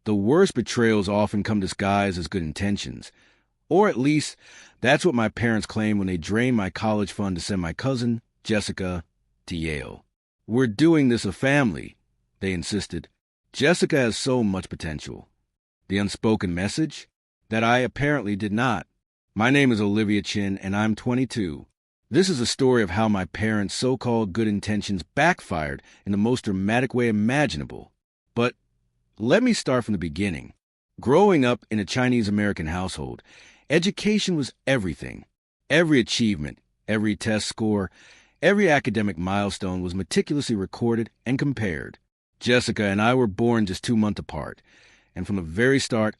The worst betrayals often come disguised as good intentions. Or at least, that's what my parents claimed when they drained my college fund to send my cousin, Jessica, to Yale. "We're doing this a family," they insisted. "Jessica has so much potential." The unspoken message? That I apparently did not. My name is Olivia Chin, and I'm 22. This is a story of how my parents' so-called good intentions backfired in the most dramatic way imaginable. But let me start from the beginning. Growing up in a Chinese-American household, education was everything. Every achievement, every test score, every academic milestone was meticulously recorded and compared. Jessica and I were born just 2 months apart, and from the very start,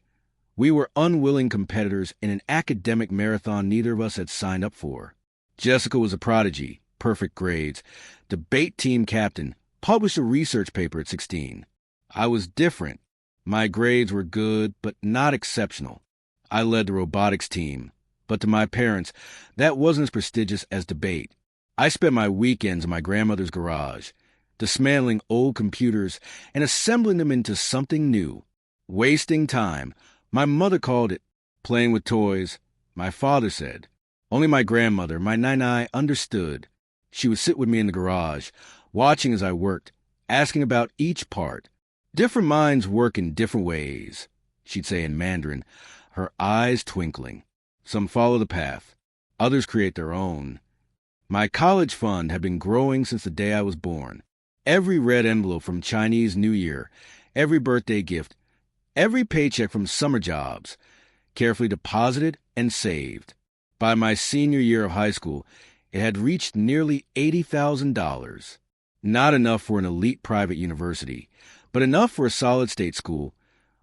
we were unwilling competitors in an academic marathon neither of us had signed up for. Jessica was a prodigy, perfect grades, debate team captain, published a research paper at 16. I was different. My grades were good, but not exceptional. I led the robotics team, but to my parents, that wasn't as prestigious as debate. I spent my weekends in my grandmother's garage, dismantling old computers and assembling them into something new. Wasting time. My mother called it playing with toys. My father said. Only my grandmother, my Nai, understood. She would sit with me in the garage, watching as I worked, asking about each part. "Different minds work in different ways," she'd say in Mandarin, her eyes twinkling. "Some follow the path. Others create their own." My college fund had been growing since the day I was born. Every red envelope from Chinese New Year, every birthday gift, every paycheck from summer jobs, carefully deposited and saved. By my senior year of high school, it had reached nearly $80,000. Not enough for an elite private university, but enough for a solid state school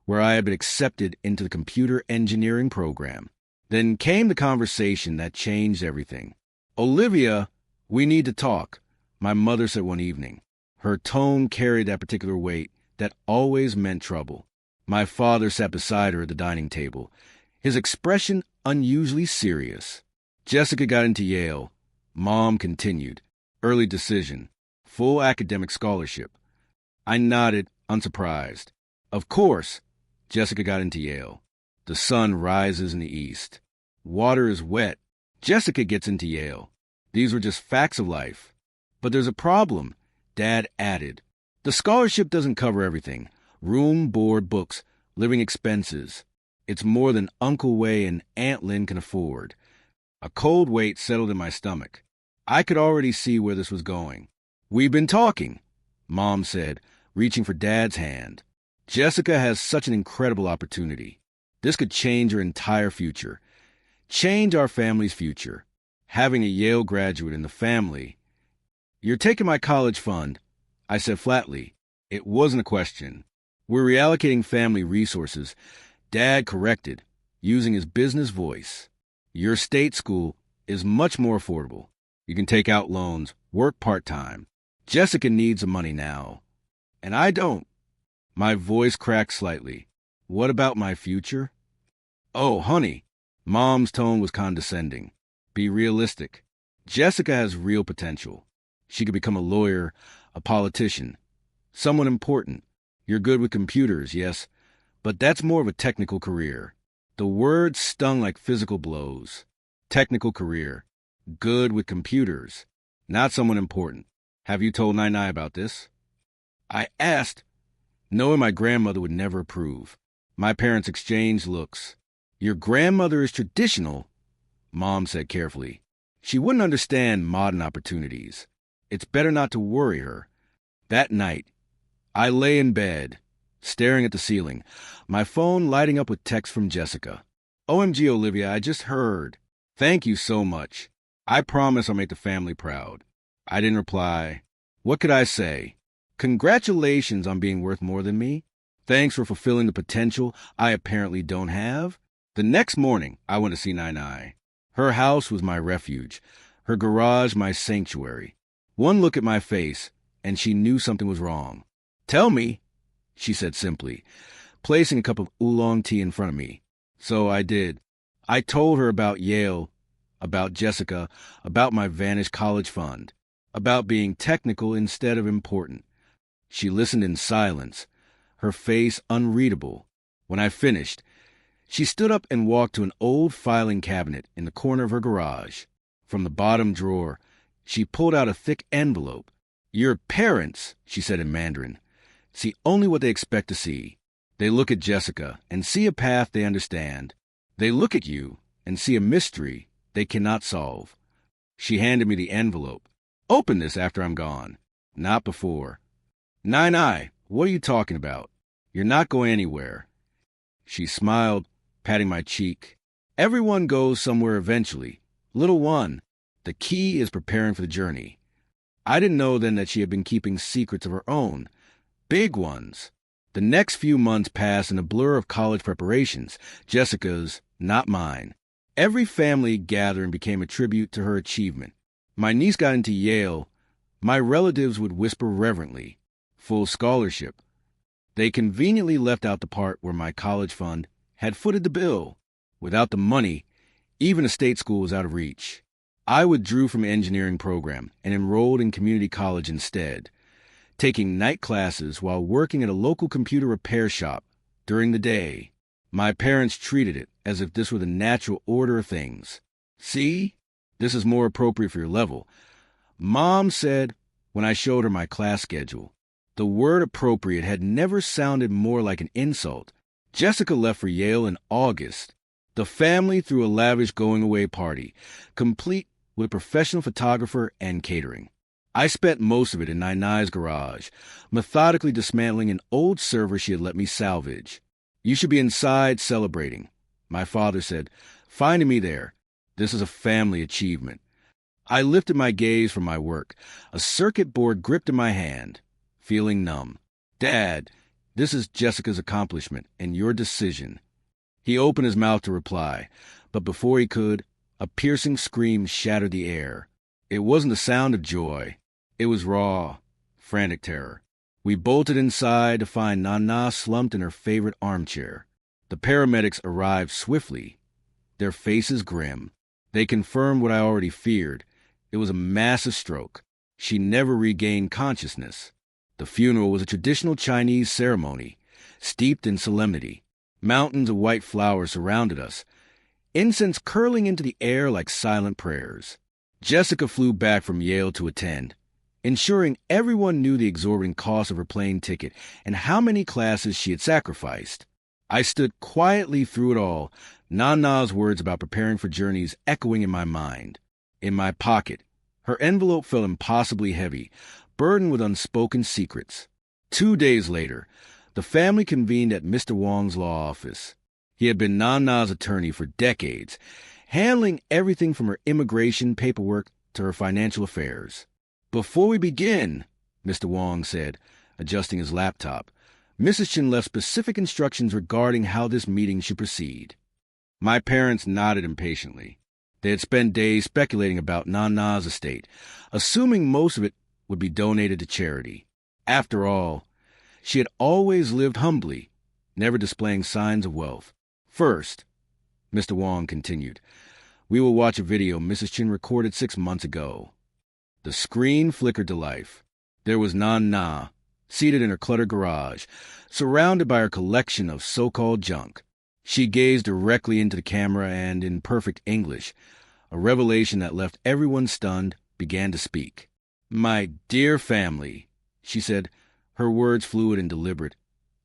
where I had been accepted into the computer engineering program. Then came the conversation that changed everything. "Olivia, we need to talk," my mother said one evening. Her tone carried that particular weight that always meant trouble. My father sat beside her at the dining table, his expression unusually serious. "Jessica got into Yale," Mom continued. "Early decision. Full academic scholarship." I nodded, unsurprised. Of course, Jessica got into Yale. The sun rises in the east. Water is wet. Jessica gets into Yale. These were just facts of life. "But there's a problem," Dad added. "The scholarship doesn't cover everything. Room, board, books, living expenses. It's more than Uncle Wei and Aunt Lynn can afford." A cold weight settled in my stomach. I could already see where this was going. "We've been talking," Mom said, reaching for Dad's hand. "Jessica has such an incredible opportunity. This could change her entire future. Change our family's future. Having a Yale graduate in the family." "You're taking my college fund," I said flatly. It wasn't a question. "We're reallocating family resources," Dad corrected, using his business voice. "Your state school is much more affordable. You can take out loans, work part-time. Jessica needs the money now. And I don't." My voice cracked slightly. "What about my future?" "Oh, honey." Mom's tone was condescending. "Be realistic. Jessica has real potential. She could become a lawyer, a politician, someone important. You're good with computers, yes, but that's more of a technical career." The words stung like physical blows. Technical career. Good with computers. Not someone important. "Have you told Nai about this?" I asked, knowing my grandmother would never approve. My parents exchanged looks. "Your grandmother is traditional," Mom said carefully. "She wouldn't understand modern opportunities. It's better not to worry her." That night, I lay in bed, staring at the ceiling, my phone lighting up with texts from Jessica. "OMG, Olivia, I just heard. Thank you so much. I promise I'll make the family proud." I didn't reply. What could I say? Congratulations on being worth more than me. Thanks for fulfilling the potential I apparently don't have. The next morning, I went to see Nai. Her house was my refuge, her garage my sanctuary. One look at my face, and she knew something was wrong. "Tell me," she said simply, placing a cup of oolong tea in front of me. So I did. I told her about Yale, about Jessica, about my vanished college fund, about being technical instead of important. She listened in silence, her face unreadable. When I finished, she stood up and walked to an old filing cabinet in the corner of her garage. From the bottom drawer, she pulled out a thick envelope. "Your parents," she said in Mandarin, "see only what they expect to see. They look at Jessica and see a path they understand. They look at you and see a mystery they cannot solve." She handed me the envelope. "Open this after I'm gone." "Not before." "Nai, what are you talking about? You're not going anywhere." She smiled, patting my cheek. "Everyone goes somewhere eventually. Little one, the key is preparing for the journey." I didn't know then that she had been keeping secrets of her own, big ones. The next few months passed in a blur of college preparations, Jessica's, not mine. Every family gathering became a tribute to her achievement. My niece got into Yale. My relatives would whisper reverently, "Full scholarship." They conveniently left out the part where my college fund had footed the bill. Without the money, even a state school was out of reach. I withdrew from the engineering program and enrolled in community college instead, taking night classes while working at a local computer repair shop during the day. My parents treated it as if this were the natural order of things. "See, this is more appropriate for your level," Mom said when I showed her my class schedule. The word appropriate had never sounded more like an insult. Jessica left for Yale in August. The family threw a lavish going-away party, complete with a professional photographer and catering. I spent most of it in Nai's garage, methodically dismantling an old server she had let me salvage. "You should be inside celebrating," my father said, finding me there. "This is a family achievement." I lifted my gaze from my work, a circuit board gripped in my hand, feeling numb. "Dad, this is Jessica's accomplishment and your decision." He opened his mouth to reply, but before he could, a piercing scream shattered the air. It wasn't the sound of joy. It was raw, frantic terror. We bolted inside to find Nana slumped in her favorite armchair. The paramedics arrived swiftly, their faces grim. They confirmed what I already feared. It was a massive stroke. She never regained consciousness. The funeral was a traditional Chinese ceremony, steeped in solemnity. Mountains of white flowers surrounded us, incense curling into the air like silent prayers. Jessica flew back from Yale to attend, ensuring everyone knew the exorbitant cost of her plane ticket and how many classes she had sacrificed. I stood quietly through it all, Nana's words about preparing for journeys echoing in my mind. In my pocket, her envelope felt impossibly heavy, burdened with unspoken secrets. 2 days later, the family convened at Mr. Wong's law office. He had been Nana's attorney for decades, handling everything from her immigration paperwork to her financial affairs. "Before we begin," Mr. Wong said, adjusting his laptop, "Mrs. Chin left specific instructions regarding how this meeting should proceed." My parents nodded impatiently. They had spent days speculating about Nana's estate, assuming most of it would be donated to charity. After all, she had always lived humbly, never displaying signs of wealth. "First," Mr. Wong continued, "we will watch a video Mrs. Chin recorded 6 months ago." The screen flickered to life. There was Nana, seated in her cluttered garage, surrounded by her collection of so-called junk. She gazed directly into the camera and, in perfect English, a revelation that left everyone stunned, began to speak. "My dear family," she said, her words fluid and deliberate,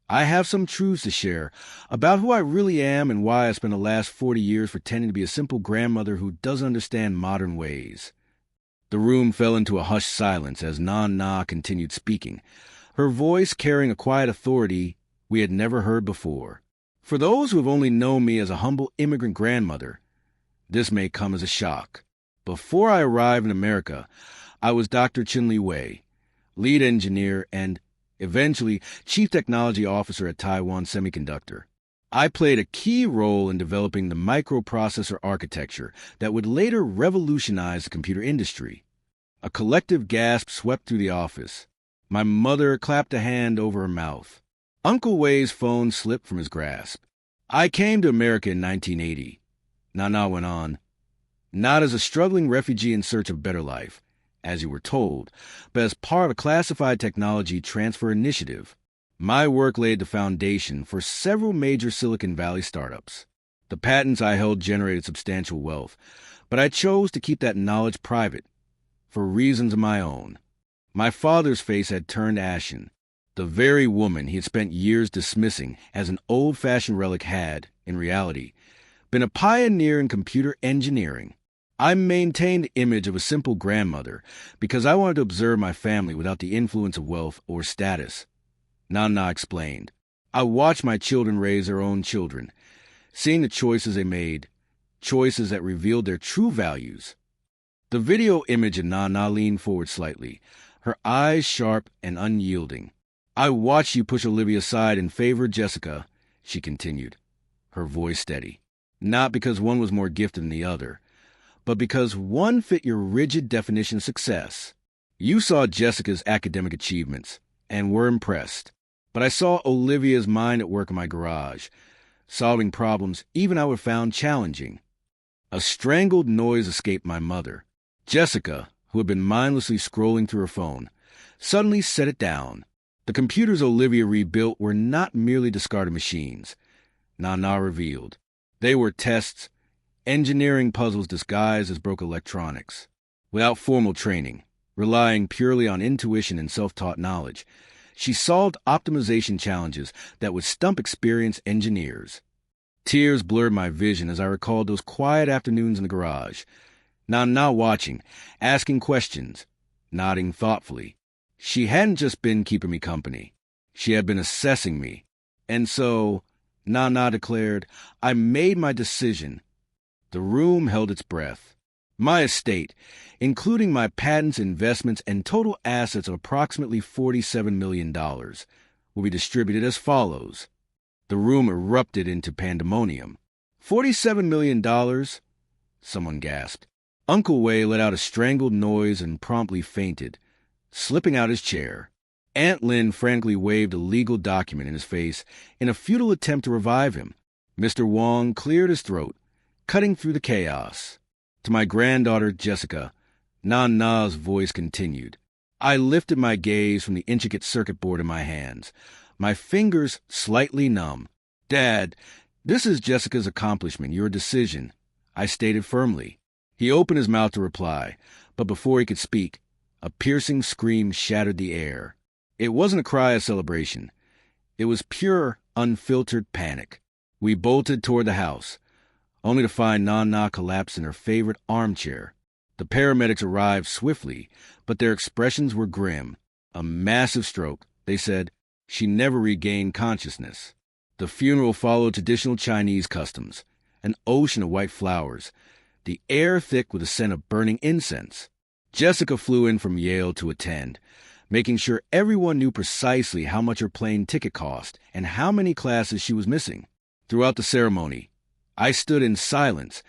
"I have some truths to share about who I really am and why I spent the last 40 years pretending to be a simple grandmother who doesn't understand modern ways." The room fell into a hushed silence as Nana continued speaking, her voice carrying a quiet authority we had never heard before. "For those who have only known me as a humble immigrant grandmother, this may come as a shock. Before I arrived in America, I was Dr. Chinli Wei, lead engineer and, eventually, Chief Technology Officer at Taiwan Semiconductor. I played a key role in developing the microprocessor architecture that would later revolutionize the computer industry. A collective gasp swept through the office. My mother clapped a hand over her mouth. Uncle Wei's phone slipped from his grasp. "I came to America in 1980, Nana went on. "Not as a struggling refugee in search of a better life, as you were told, but as part of a classified technology transfer initiative. My work laid the foundation for several major Silicon Valley startups. The patents I held generated substantial wealth, but I chose to keep that knowledge private for reasons of my own. My father's face had turned ashen. The very woman he had spent years dismissing as an old-fashioned relic had, in reality, been a pioneer in computer engineering. I maintained the image of a simple grandmother because I wanted to observe my family without the influence of wealth or status. Nana explained. I watched my children raise their own children, seeing the choices they made, choices that revealed their true values. The video image of Nana leaned forward slightly, her eyes sharp and unyielding. I watched you push Olivia aside in favor of Jessica, she continued, her voice steady. Not because one was more gifted than the other, but because one fit your rigid definition of success. You saw Jessica's academic achievements and were impressed, but I saw Olivia's mind at work in my garage, solving problems even I would have found challenging. A strangled noise escaped my mother. Jessica, who had been mindlessly scrolling through her phone, suddenly set it down. The computers Olivia rebuilt were not merely discarded machines, Nana revealed. They were tests, engineering puzzles disguised as broken electronics. Without formal training, relying purely on intuition and self-taught knowledge, she solved optimization challenges that would stump experienced engineers. Tears blurred my vision as I recalled those quiet afternoons in the garage. Nana watching, asking questions, nodding thoughtfully. She hadn't just been keeping me company. She had been assessing me. And so, Nana declared, I made my decision. The room held its breath. My estate, including my patents, investments, and total assets of approximately $47 million, will be distributed as follows. The room erupted into pandemonium. $47 million? Someone gasped. Uncle Wei let out a strangled noise and promptly fainted, slipping out his chair. Aunt Lynn frantically waved a legal document in his face in a futile attempt to revive him. Mr. Wong cleared his throat, cutting through the chaos. To my granddaughter, Jessica, Nana's voice continued. I lifted my gaze from the intricate circuit board in my hands, my fingers slightly numb. Dad, this is Jessica's accomplishment, your decision, I stated firmly. He opened his mouth to reply, but before he could speak, a piercing scream shattered the air. It wasn't a cry of celebration. It was pure, unfiltered panic. We bolted toward the house, only to find Nana collapsed in her favorite armchair. The paramedics arrived swiftly, but their expressions were grim. A massive stroke, they said. She never regained consciousness. The funeral followed traditional Chinese customs, an ocean of white flowers, the air thick with the scent of burning incense. Jessica flew in from Yale to attend, making sure everyone knew precisely how much her plane ticket cost and how many classes she was missing. Throughout the ceremony, I stood in silence,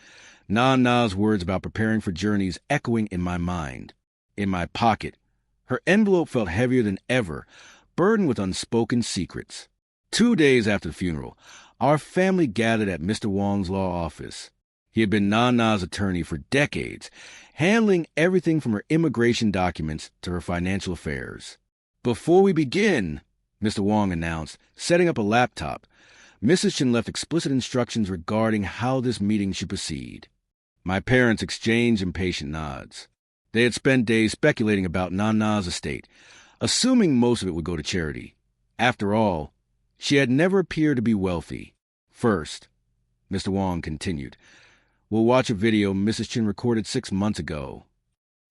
Nana's words about preparing for journeys echoing in my mind. In my pocket, her envelope felt heavier than ever, burdened with unspoken secrets. 2 days after the funeral, our family gathered at Mr. Wong's law office. He had been Nana's attorney for decades, handling everything from her immigration documents to her financial affairs. Before we begin, Mr. Wong announced, setting up a laptop, Mrs. Chen left explicit instructions regarding how this meeting should proceed. My parents exchanged impatient nods. They had spent days speculating about Nana's estate, assuming most of it would go to charity. After all, she had never appeared to be wealthy. First, Mr. Wong continued, we'll watch a video Mrs. Chen recorded 6 months ago.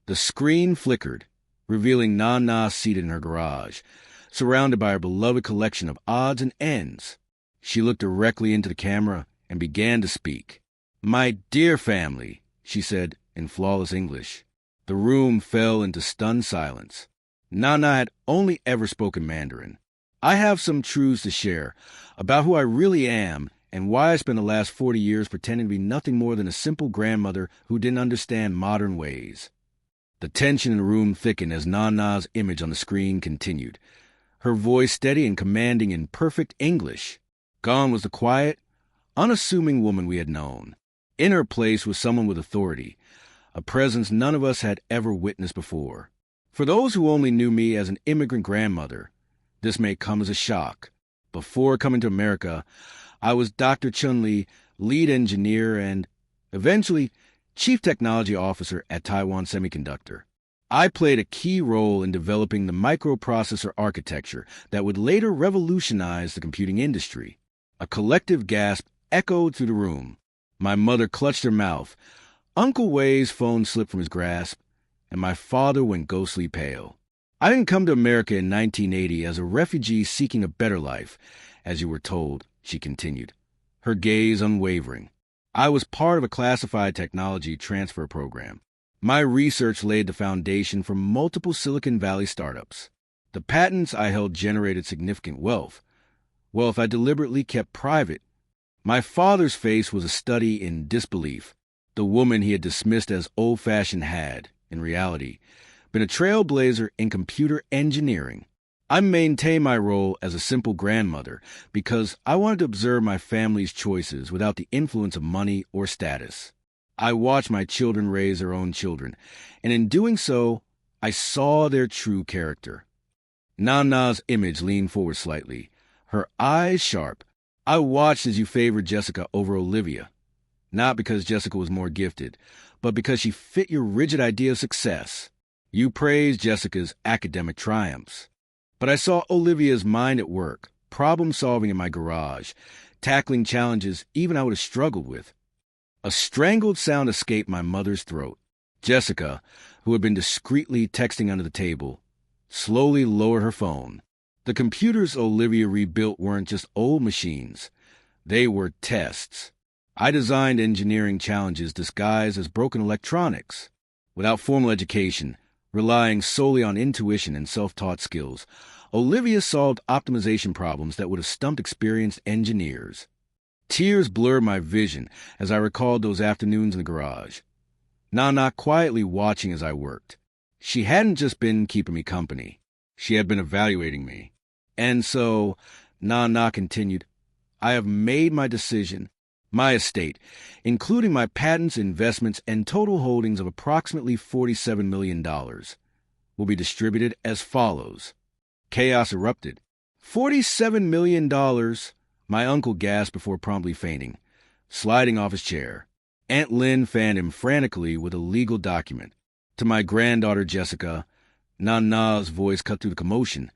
The screen flickered, revealing Nana seated in her garage, surrounded by her beloved collection of odds and ends. She looked directly into the camera and began to speak. My dear family, she said in flawless English. The room fell into stunned silence. Nana had only ever spoken Mandarin. I have some truths to share about who I really am and why I spent the last 40 years pretending to be nothing more than a simple grandmother who didn't understand modern ways. The tension in the room thickened as Nana's image on the screen continued, her voice steady and commanding in perfect English. Gone was the quiet, unassuming woman we had known. In her place was someone with authority, a presence none of us had ever witnessed before. For those who only knew me as an immigrant grandmother, This may come as a shock. Before coming to America, I was Dr. Chun-Li, lead engineer and, eventually, chief technology officer at Taiwan Semiconductor. I played a key role in developing the microprocessor architecture that would later revolutionize the computing industry. A collective gasp echoed through the room. My mother clutched her mouth. Uncle Wei's phone slipped from his grasp, and my father went ghostly pale. I didn't come to America in 1980 as a refugee seeking a better life, as you were told, she continued, her gaze unwavering. I was part of a classified technology transfer program. My research laid the foundation for multiple Silicon Valley startups. The patents I held generated significant wealth I deliberately kept private. My father's face was a study in disbelief. The woman he had dismissed as old-fashioned had, in reality, been a trailblazer in computer engineering. I maintained my role as a simple grandmother because I wanted to observe my family's choices without the influence of money or status. I watched my children raise their own children, and in doing so, I saw their true character. Nana's image leaned forward slightly, her eyes sharp. I watched as you favored Jessica over Olivia, not because Jessica was more gifted, but because she fit your rigid idea of success. You praised Jessica's academic triumphs. But I saw Olivia's mind at work, problem-solving in my garage, tackling challenges even I would have struggled with. A strangled sound escaped my mother's throat. Jessica, who had been discreetly texting under the table, slowly lowered her phone. The computers Olivia rebuilt weren't just old machines. They were tests. I designed engineering challenges disguised as broken electronics. Without formal education, relying solely on intuition and self-taught skills, Olivia solved optimization problems that would have stumped experienced engineers. Tears blurred my vision as I recalled those afternoons in the garage. Nana quietly watching as I worked. She hadn't just been keeping me company. She had been evaluating me. And so, Nana continued, I have made my decision. My estate, including my patents, investments, and total holdings of approximately $47 million, will be distributed as follows. Chaos erupted. $47 million, my uncle gasped before promptly fainting, sliding off his chair. Aunt Lynn fanned him frantically with a legal document. To my granddaughter Jessica, Nana's voice cut through the commotion.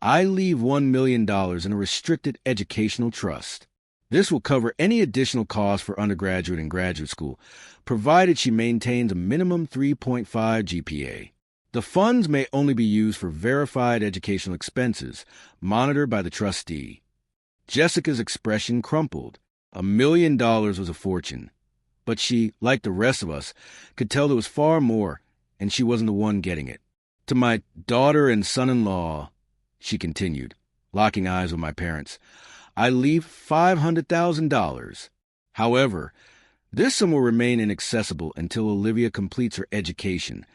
I leave $1 million in a restricted educational trust. This will cover any additional costs for undergraduate and graduate school, provided she maintains a minimum 3.5 GPA. The funds may only be used for verified educational expenses, monitored by the trustee. Jessica's expression crumpled. $1 million was a fortune. But she, like the rest of us, could tell there was far more, and she wasn't the one getting it. To my daughter and son-in-law, she continued, locking eyes with my parents, I leave $500,000. However, this sum will remain inaccessible until Olivia completes her education,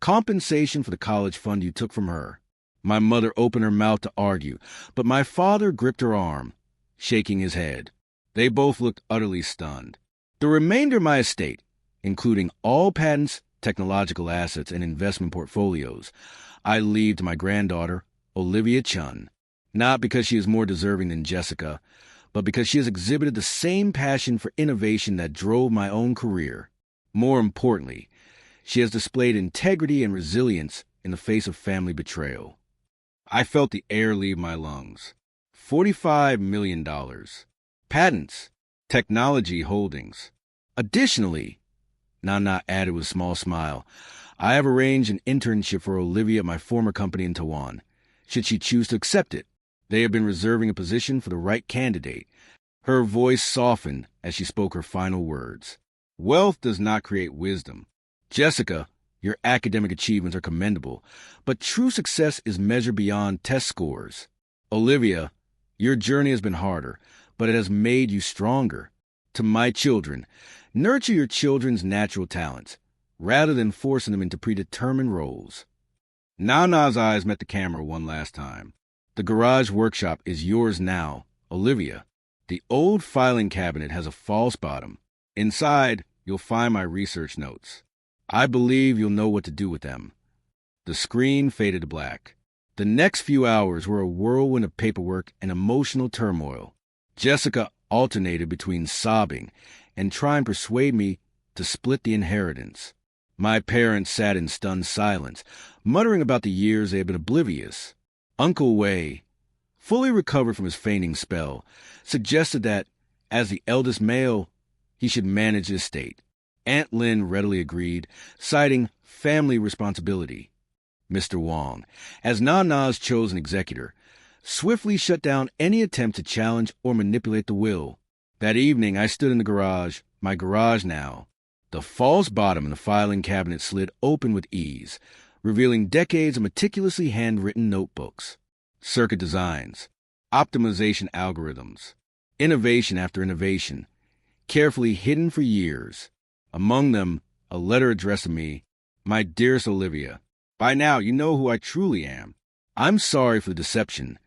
compensation for the college fund you took from her. My mother opened her mouth to argue, but my father gripped her arm, shaking his head. They both looked utterly stunned. The remainder of my estate, including all patents, technological assets, and investment portfolios, I leave to my granddaughter, Olivia Chun. Not because she is more deserving than Jessica, but because she has exhibited the same passion for innovation that drove my own career. More importantly, she has displayed integrity and resilience in the face of family betrayal. I felt the air leave my lungs. $45 million. Patents. Technology holdings. Additionally, Nana added with a small smile, I have arranged an internship for Olivia at my former company in Taiwan, should she choose to accept it. They have been reserving a position for the right candidate. Her voice softened as she spoke her final words. Wealth does not create wisdom. Jessica, your academic achievements are commendable, but true success is measured beyond test scores. Olivia, your journey has been harder, but it has made you stronger. To my children, nurture your children's natural talents, rather than forcing them into predetermined roles. Nana's eyes met the camera one last time. The garage workshop is yours now, Olivia. The old filing cabinet has a false bottom. Inside, you'll find my research notes. I believe you'll know what to do with them. The screen faded to black. The next few hours were a whirlwind of paperwork and emotional turmoil. Jessica alternated between sobbing and trying to persuade me to split the inheritance. My parents sat in stunned silence, muttering about the years they had been oblivious. Uncle Wei, fully recovered from his fainting spell, suggested that, as the eldest male, he should manage the estate. Aunt Lin readily agreed, citing family responsibility. Mr. Wong, as Nana's chosen executor, swiftly shut down any attempt to challenge or manipulate the will. That evening, I stood in the garage, my garage now. The false bottom in the filing cabinet slid open with ease, revealing decades of meticulously handwritten notebooks, circuit designs, optimization algorithms, innovation after innovation, carefully hidden for years. Among them, a letter addressed to me, "My dearest Olivia, by now you know who I truly am. I'm sorry for the deception,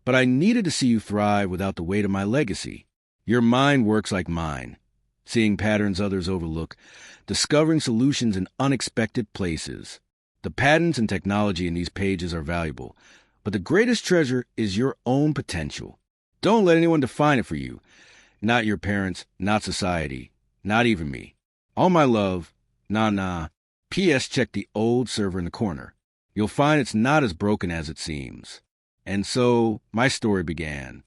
but I needed to see you thrive without the weight of my legacy. Your mind works like mine, seeing patterns others overlook, discovering solutions in unexpected places. The patents and technology in these pages are valuable, but the greatest treasure is your own potential. Don't let anyone define it for you. Not your parents, not society, not even me. All my love, Nana. P.S. Check the old server in the corner. You'll find it's not as broken as it seems." And so my story began.